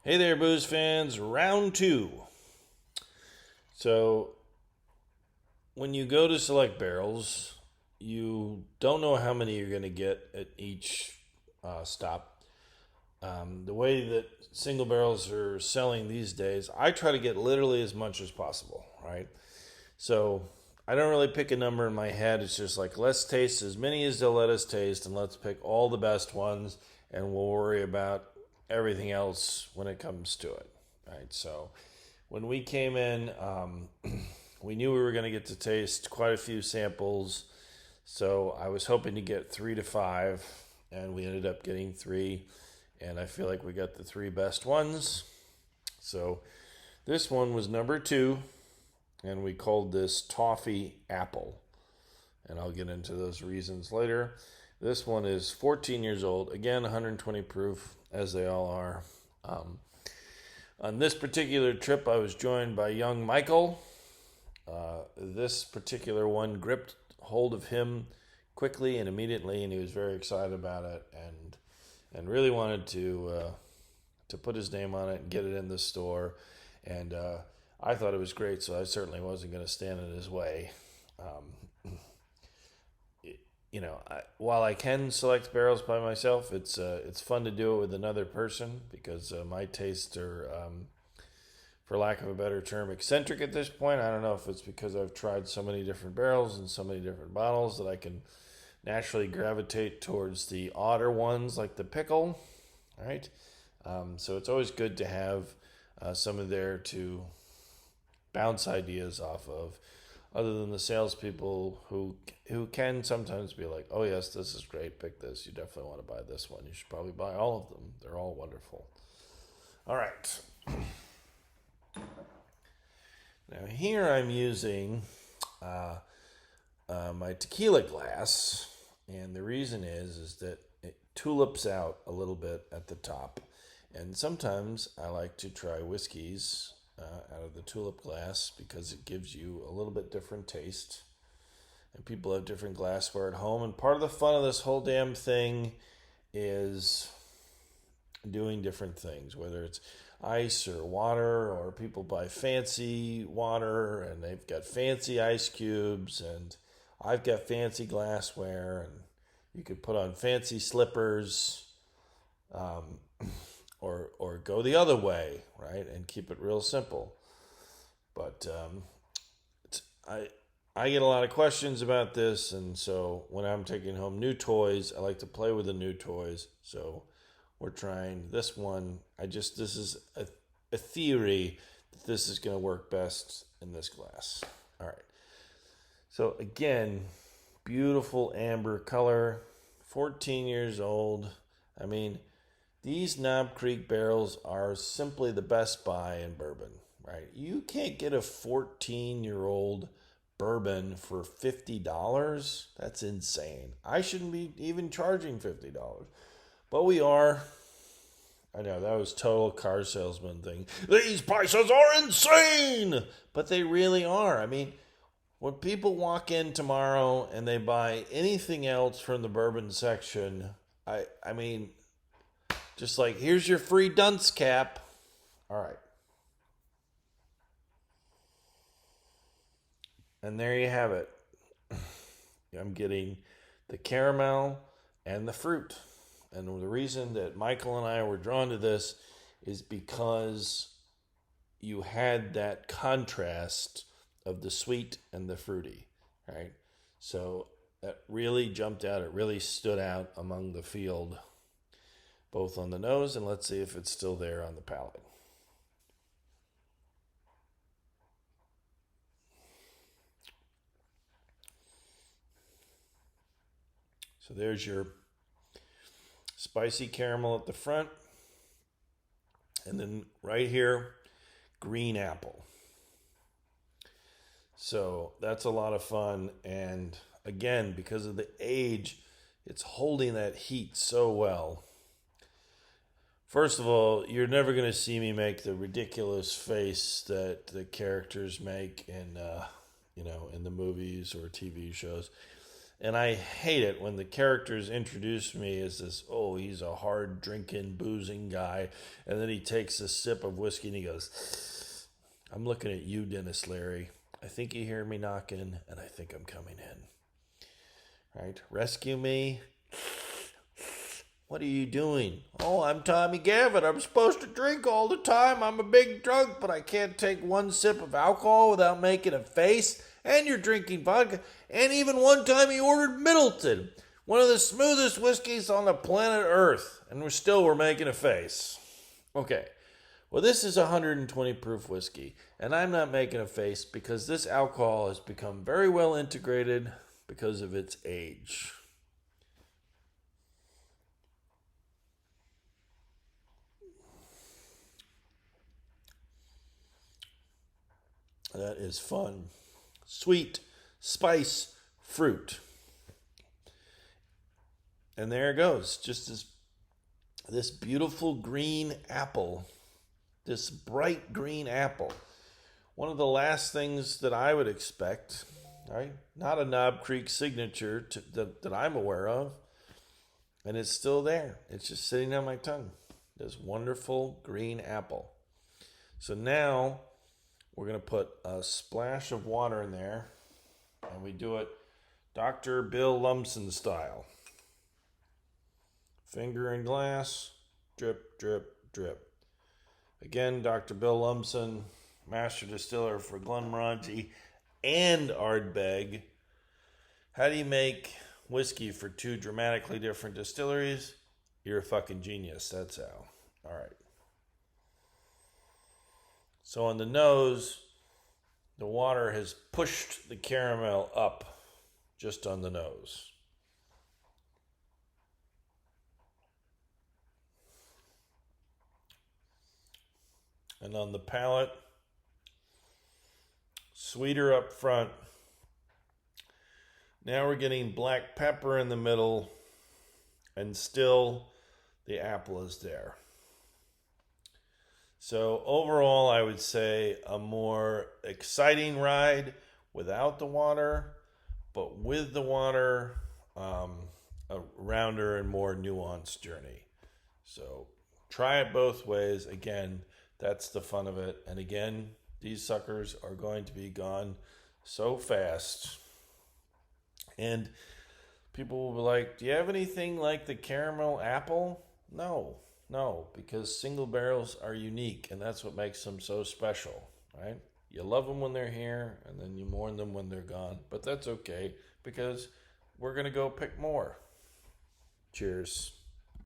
Hey there, booze fans. Round two. So, when you go to select barrels, you don't know how many you're going to get at each stop. The way that single barrels are selling these days, I try to get literally as much as possible, right? So, I don't really pick a number in my head. It's just like, let's taste as many as they'll let us taste, and let's pick all the best ones, and we'll worry about everything else when it comes to it, right? So, when we came in, we knew we were going to get to taste quite a few samples. So I was hoping to get 3 to 5, and we ended up getting 3. And I feel like we got the 3 best ones. So this one was number 2, and we called this Toffee Apple. And I'll get into those reasons later. This one is 14 years old. Again, 120 proof, as they all are. On this particular trip, I was joined by young Michael. This particular one gripped hold of him quickly and immediately, and he was very excited about it, and really wanted to put his name on it and get it in the store. And I thought it was great, so I certainly wasn't going to stand in his way. While I can select barrels by myself, it's fun to do it with another person because my tastes are, for lack of a better term, eccentric at this point. I don't know if it's because I've tried so many different barrels and so many different bottles that I can naturally gravitate towards the odder ones like the pickle, right? So it's always good to have someone there to bounce ideas off of, other than the salespeople who can sometimes be like, "Oh yes, this is great. Pick this. You definitely want to buy this one. You should probably buy all of them. They're all wonderful." All right. Now here I'm using my tequila glass, and the reason is that it tulips out a little bit at the top, and sometimes I like to try whiskeys out of the tulip glass because it gives you a little bit different taste. And people have different glassware at home. And part of the fun of this whole damn thing is doing different things, whether it's ice or water, or people buy fancy water and they've got fancy ice cubes, and I've got fancy glassware, and you could put on fancy slippers. Or go the other way, right, and keep it real simple. But I get a lot of questions about this, and so when I'm taking home new toys, I like to play with the new toys. So we're trying this one. This is a theory that this is going to work best in this glass. All right. So again, beautiful amber color, 14 years old. I mean, these Knob Creek barrels are simply the best buy in bourbon, right? You can't get a 14-year-old bourbon for $50. That's insane. I shouldn't be even charging $50. But we are. I know, that was total car salesman thing. These prices are insane! But they really are. I mean, when people walk in tomorrow and they buy anything else from the bourbon section, I mean, just like, here's your free dunce cap. All right. And there you have it. I'm getting the caramel and the fruit. And the reason that Michael and I were drawn to this is because you had that contrast of the sweet and the fruity, right? So that really jumped out. It really stood out among the field, both on the nose, and let's see if it's still there on the palate. So there's your spicy caramel at the front, and then right here, green apple. So that's a lot of fun, and again, because of the age, it's holding that heat so well. First of all, you're never going to see me make the ridiculous face that the characters make in the movies or TV shows. And I hate it when the characters introduce me as this, oh, he's a hard drinking, boozing guy. And then he takes a sip of whiskey and he goes, I'm looking at you, Dennis Leary. I think you hear me knocking, and I think I'm coming in. Right? Rescue me. What are you doing? Oh, I'm Tommy Gavin. I'm supposed to drink all the time. I'm a big drunk, but I can't take one sip of alcohol without making a face. And you're drinking vodka. And even one time he ordered Middleton, one of the smoothest whiskeys on the planet Earth. And we're making a face. Okay. Well, this is 120 proof whiskey. And I'm not making a face because this alcohol has become very well integrated because of its age. That is fun. Sweet, spice, fruit. And there it goes. Just this beautiful green apple. This bright green apple. One of the last things that I would expect, right? Not a Knob Creek signature that I'm aware of. And it's still there. It's just sitting on my tongue. This wonderful green apple. So now we're going to put a splash of water in there, and we do it Dr. Bill Lumsden style. Finger in glass, drip, drip, drip. Again, Dr. Bill Lumsden, master distiller for Glenmorangie and Ardbeg. How do you make whiskey for two dramatically different distilleries? You're a fucking genius, that's how. All right. So on the nose, the water has pushed the caramel up just on the nose. And on the palate, sweeter up front. Now we're getting black pepper in the middle, and still the apple is there. So overall, I would say a more exciting ride without the water, but with the water, a rounder and more nuanced journey. So try it both ways. Again, that's the fun of it. And again, these suckers are going to be gone so fast. And people will be like, do you have anything like the caramel apple? No, because single barrels are unique, and that's what makes them so special, right? You love them when they're here, and then you mourn them when they're gone. But that's okay, because we're going to go pick more. Cheers.